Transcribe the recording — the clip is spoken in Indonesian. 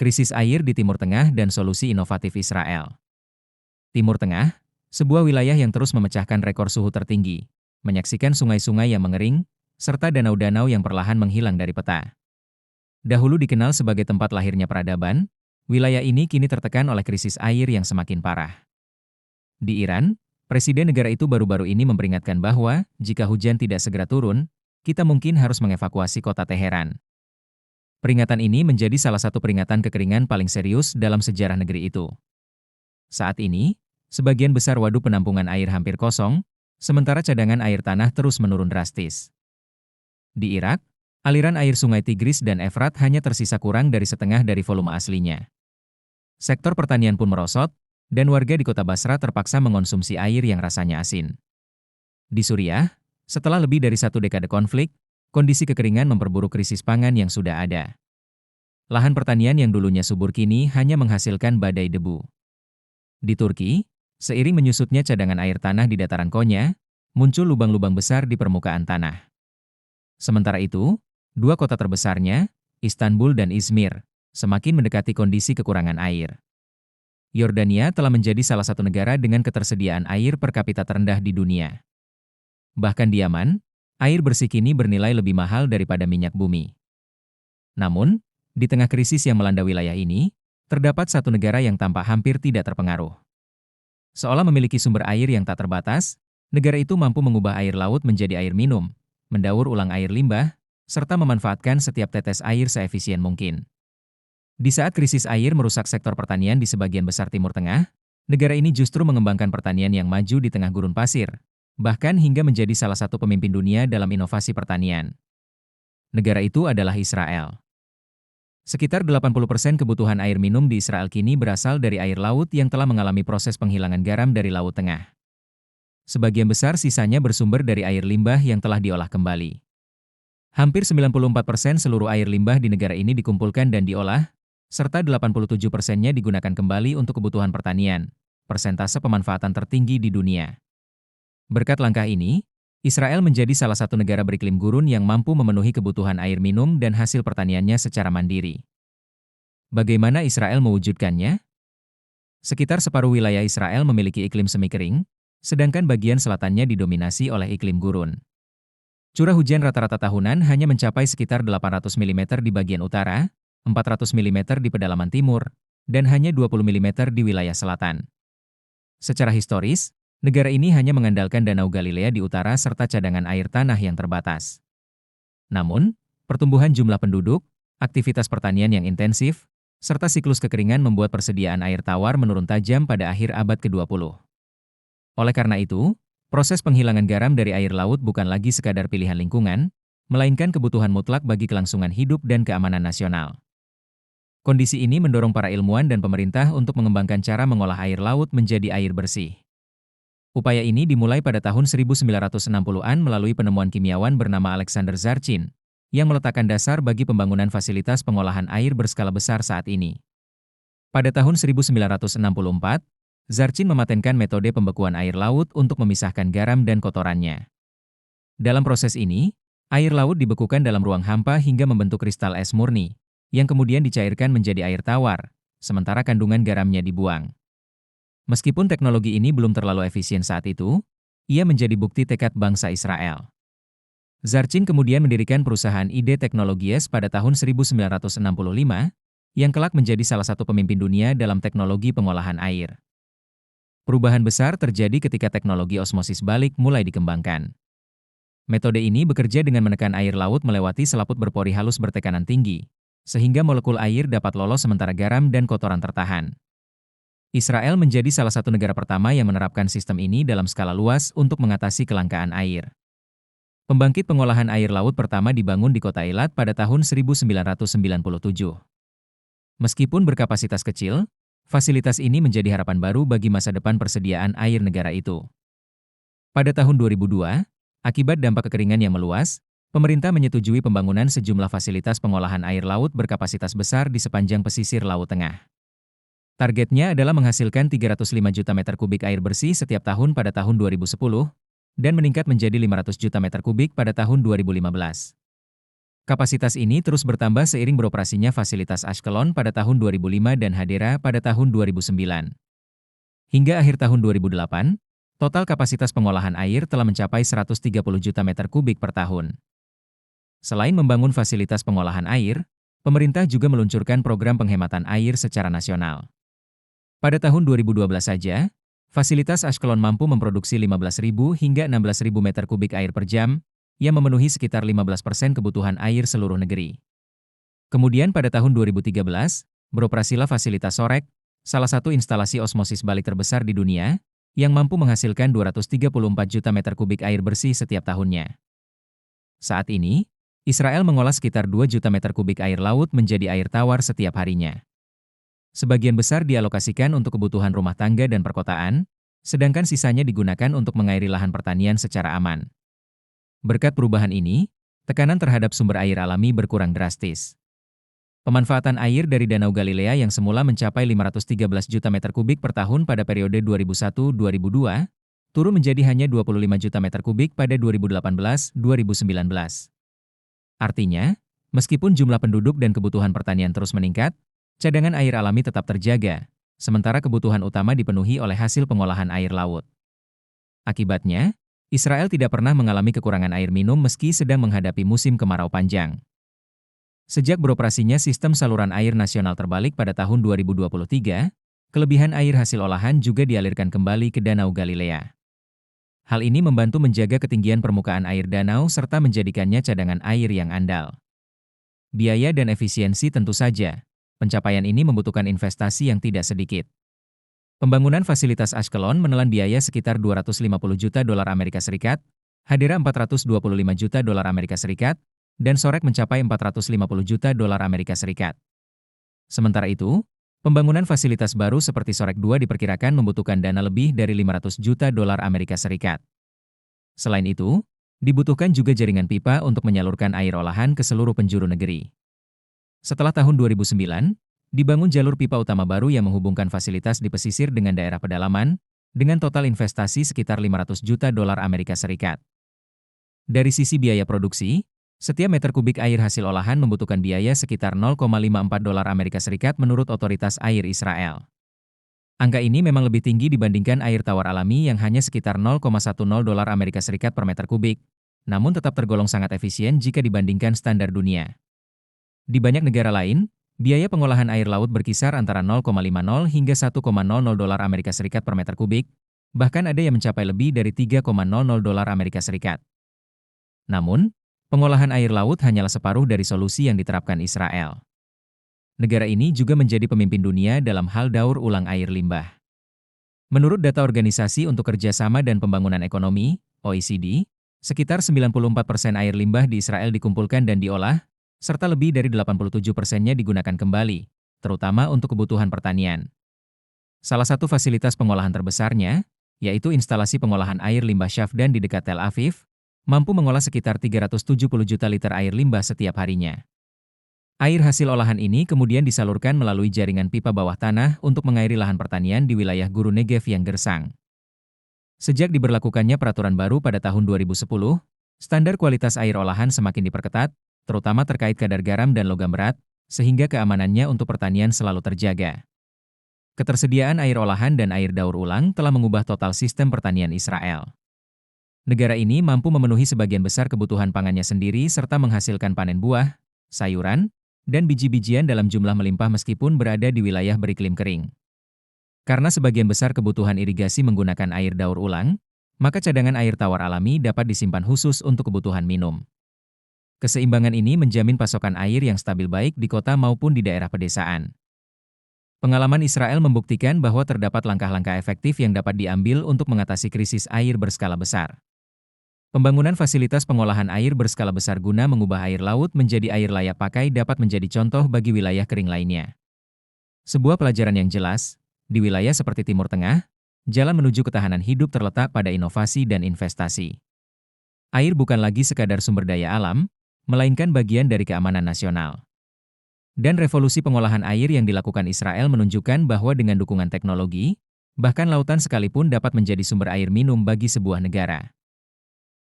Krisis air di Timur Tengah dan solusi inovatif Israel. Timur Tengah, sebuah wilayah yang terus memecahkan rekor suhu tertinggi, menyaksikan sungai-sungai yang mengering, serta danau-danau yang perlahan menghilang dari peta. Dahulu dikenal sebagai tempat lahirnya peradaban, wilayah ini kini tertekan oleh krisis air yang semakin parah. Di Iran, Presiden negara itu baru-baru ini memperingatkan bahwa, jika hujan tidak segera turun, kita mungkin harus mengevakuasi kota Teheran. Peringatan ini menjadi salah satu peringatan kekeringan paling serius dalam sejarah negeri itu. Saat ini, sebagian besar waduk penampungan air hampir kosong, sementara cadangan air tanah terus menurun drastis. Di Irak, aliran air sungai Tigris dan Efrat hanya tersisa kurang dari setengah dari volume aslinya. Sektor pertanian pun merosot, dan warga di kota Basra terpaksa mengonsumsi air yang rasanya asin. Di Suriah, setelah lebih dari 1 dekade konflik, kondisi kekeringan memperburuk krisis pangan yang sudah ada. Lahan pertanian yang dulunya subur kini hanya menghasilkan badai debu. Di Turki, seiring menyusutnya cadangan air tanah di dataran Konya, muncul lubang-lubang besar di permukaan tanah. Sementara itu, dua kota terbesarnya, Istanbul dan Izmir, semakin mendekati kondisi kekurangan air. Yordania telah menjadi salah satu negara dengan ketersediaan air per kapita terendah di dunia. Bahkan di Yaman, air bersih kini bernilai lebih mahal daripada minyak bumi. Namun, di tengah krisis yang melanda wilayah ini, terdapat satu negara yang tampak hampir tidak terpengaruh. Seolah memiliki sumber air yang tak terbatas, negara itu mampu mengubah air laut menjadi air minum, mendaur ulang air limbah, serta memanfaatkan setiap tetes air seefisien mungkin. Di saat krisis air merusak sektor pertanian di sebagian besar Timur Tengah, negara ini justru mengembangkan pertanian yang maju di tengah gurun pasir, bahkan hingga menjadi salah satu pemimpin dunia dalam inovasi pertanian. Negara itu adalah Israel. Sekitar 80% kebutuhan air minum di Israel kini berasal dari air laut yang telah mengalami proses penghilangan garam dari Laut Tengah. Sebagian besar sisanya bersumber dari air limbah yang telah diolah kembali. Hampir 94% seluruh air limbah di negara ini dikumpulkan dan diolah, serta 87%-nya digunakan kembali untuk kebutuhan pertanian, persentase pemanfaatan tertinggi di dunia. Berkat langkah ini, Israel menjadi salah satu negara beriklim gurun yang mampu memenuhi kebutuhan air minum dan hasil pertaniannya secara mandiri. Bagaimana Israel mewujudkannya? Sekitar separuh wilayah Israel memiliki iklim semi kering, sedangkan bagian selatannya didominasi oleh iklim gurun. Curah hujan rata-rata tahunan hanya mencapai sekitar 800 mm di bagian utara, 400 mm di pedalaman timur, dan hanya 20 mm di wilayah selatan. Secara historis, negara ini hanya mengandalkan Danau Galilea di utara serta cadangan air tanah yang terbatas. Namun, pertumbuhan jumlah penduduk, aktivitas pertanian yang intensif, serta siklus kekeringan membuat persediaan air tawar menurun tajam pada akhir abad ke-20. Oleh karena itu, proses penghilangan garam dari air laut bukan lagi sekadar pilihan lingkungan, melainkan kebutuhan mutlak bagi kelangsungan hidup dan keamanan nasional. Kondisi ini mendorong para ilmuwan dan pemerintah untuk mengembangkan cara mengolah air laut menjadi air bersih. Upaya ini dimulai pada tahun 1960-an melalui penemuan kimiawan bernama Alexander Zarchin, yang meletakkan dasar bagi pembangunan fasilitas pengolahan air berskala besar saat ini. Pada tahun 1964, Zarchin mematenkan metode pembekuan air laut untuk memisahkan garam dan kotorannya. Dalam proses ini, air laut dibekukan dalam ruang hampa hingga membentuk kristal es murni, yang kemudian dicairkan menjadi air tawar, sementara kandungan garamnya dibuang. Meskipun teknologi ini belum terlalu efisien saat itu, ia menjadi bukti tekad bangsa Israel. Zarchin kemudian mendirikan perusahaan ID Technologies pada tahun 1965, yang kelak menjadi salah satu pemimpin dunia dalam teknologi pengolahan air. Perubahan besar terjadi ketika teknologi osmosis balik mulai dikembangkan. Metode ini bekerja dengan menekan air laut melewati selaput berpori halus bertekanan tinggi, sehingga molekul air dapat lolos sementara garam dan kotoran tertahan. Israel menjadi salah satu negara pertama yang menerapkan sistem ini dalam skala luas untuk mengatasi kelangkaan air. Pembangkit pengolahan air laut pertama dibangun di kota Eilat pada tahun 1997. Meskipun berkapasitas kecil, fasilitas ini menjadi harapan baru bagi masa depan persediaan air negara itu. Pada tahun 2002, akibat dampak kekeringan yang meluas, pemerintah menyetujui pembangunan sejumlah fasilitas pengolahan air laut berkapasitas besar di sepanjang pesisir Laut Tengah. Targetnya adalah menghasilkan 305 juta meter kubik air bersih setiap tahun pada tahun 2010, dan meningkat menjadi 500 juta meter kubik pada tahun 2015. Kapasitas ini terus bertambah seiring beroperasinya fasilitas Ashkelon pada tahun 2005 dan Hadera pada tahun 2009. Hingga akhir tahun 2008, total kapasitas pengolahan air telah mencapai 130 juta meter kubik per tahun. Selain membangun fasilitas pengolahan air, pemerintah juga meluncurkan program penghematan air secara nasional. Pada tahun 2012 saja, fasilitas Ashkelon mampu memproduksi 15.000 hingga 16.000 meter kubik air per jam, yang memenuhi sekitar 15% kebutuhan air seluruh negeri. Kemudian pada tahun 2013, beroperasilah fasilitas Sorek, salah satu instalasi osmosis balik terbesar di dunia, yang mampu menghasilkan 234 juta meter kubik air bersih setiap tahunnya. Saat ini, Israel mengolah sekitar 2 juta meter kubik air laut menjadi air tawar setiap harinya. Sebagian besar dialokasikan untuk kebutuhan rumah tangga dan perkotaan, sedangkan sisanya digunakan untuk mengairi lahan pertanian secara aman. Berkat perubahan ini, tekanan terhadap sumber air alami berkurang drastis. Pemanfaatan air dari Danau Galilea yang semula mencapai 513 juta meter kubik per tahun pada periode 2001-2002, turun menjadi hanya 25 juta meter kubik pada 2018-2019. Artinya, meskipun jumlah penduduk dan kebutuhan pertanian terus meningkat, cadangan air alami tetap terjaga, sementara kebutuhan utama dipenuhi oleh hasil pengolahan air laut. Akibatnya, Israel tidak pernah mengalami kekurangan air minum meski sedang menghadapi musim kemarau panjang. Sejak beroperasinya sistem saluran air nasional terbalik pada tahun 2023, kelebihan air hasil olahan juga dialirkan kembali ke Danau Galilea. Hal ini membantu menjaga ketinggian permukaan air danau serta menjadikannya cadangan air yang andal. Biaya dan efisiensi tentu saja, pencapaian ini membutuhkan investasi yang tidak sedikit. Pembangunan fasilitas Ashkelon menelan biaya sekitar 250 juta dolar Amerika Serikat, Hadera 425 juta dolar Amerika Serikat, dan Sorek mencapai 450 juta dolar Amerika Serikat. Sementara itu, pembangunan fasilitas baru seperti Sorek 2 diperkirakan membutuhkan dana lebih dari 500 juta dolar Amerika Serikat. Selain itu, dibutuhkan juga jaringan pipa untuk menyalurkan air olahan ke seluruh penjuru negeri. Setelah tahun 2009, dibangun jalur pipa utama baru yang menghubungkan fasilitas di pesisir dengan daerah pedalaman, dengan total investasi sekitar 500 juta dolar Amerika Serikat. Dari sisi biaya produksi, setiap meter kubik air hasil olahan membutuhkan biaya sekitar 0,54 dolar Amerika Serikat menurut otoritas air Israel. Angka ini memang lebih tinggi dibandingkan air tawar alami yang hanya sekitar 0,10 dolar Amerika Serikat per meter kubik, namun tetap tergolong sangat efisien jika dibandingkan standar dunia. Di banyak negara lain, biaya pengolahan air laut berkisar antara 0,50 hingga 1,00 dolar Amerika Serikat per meter kubik, bahkan ada yang mencapai lebih dari 3,00 dolar Amerika Serikat. Namun, pengolahan air laut hanyalah separuh dari solusi yang diterapkan Israel. Negara ini juga menjadi pemimpin dunia dalam hal daur ulang air limbah. Menurut data Organisasi untuk Kerjasama dan Pembangunan Ekonomi, OECD, sekitar 94% air limbah di Israel dikumpulkan dan diolah, serta lebih dari 87%-nya digunakan kembali, terutama untuk kebutuhan pertanian. Salah satu fasilitas pengolahan terbesarnya, yaitu instalasi pengolahan air limbah Shafdan di dekat Tel Aviv, mampu mengolah sekitar 370 juta liter air limbah setiap harinya. Air hasil olahan ini kemudian disalurkan melalui jaringan pipa bawah tanah untuk mengairi lahan pertanian di wilayah Guru Negev yang gersang. Sejak diberlakukannya peraturan baru pada tahun 2010, standar kualitas air olahan semakin diperketat, terutama terkait kadar garam dan logam berat, sehingga keamanannya untuk pertanian selalu terjaga. Ketersediaan air olahan dan air daur ulang telah mengubah total sistem pertanian Israel. Negara ini mampu memenuhi sebagian besar kebutuhan pangannya sendiri serta menghasilkan panen buah, sayuran, dan biji-bijian dalam jumlah melimpah meskipun berada di wilayah beriklim kering. Karena sebagian besar kebutuhan irigasi menggunakan air daur ulang, maka cadangan air tawar alami dapat disimpan khusus untuk kebutuhan minum. Keseimbangan ini menjamin pasokan air yang stabil baik di kota maupun di daerah pedesaan. Pengalaman Israel membuktikan bahwa terdapat langkah-langkah efektif yang dapat diambil untuk mengatasi krisis air berskala besar. Pembangunan fasilitas pengolahan air berskala besar guna mengubah air laut menjadi air layak pakai dapat menjadi contoh bagi wilayah kering lainnya. Sebuah pelajaran yang jelas, di wilayah seperti Timur Tengah, jalan menuju ketahanan hidup terletak pada inovasi dan investasi. Air bukan lagi sekadar sumber daya alam, melainkan bagian dari keamanan nasional. Dan revolusi pengolahan air yang dilakukan Israel menunjukkan bahwa dengan dukungan teknologi, bahkan lautan sekalipun dapat menjadi sumber air minum bagi sebuah negara.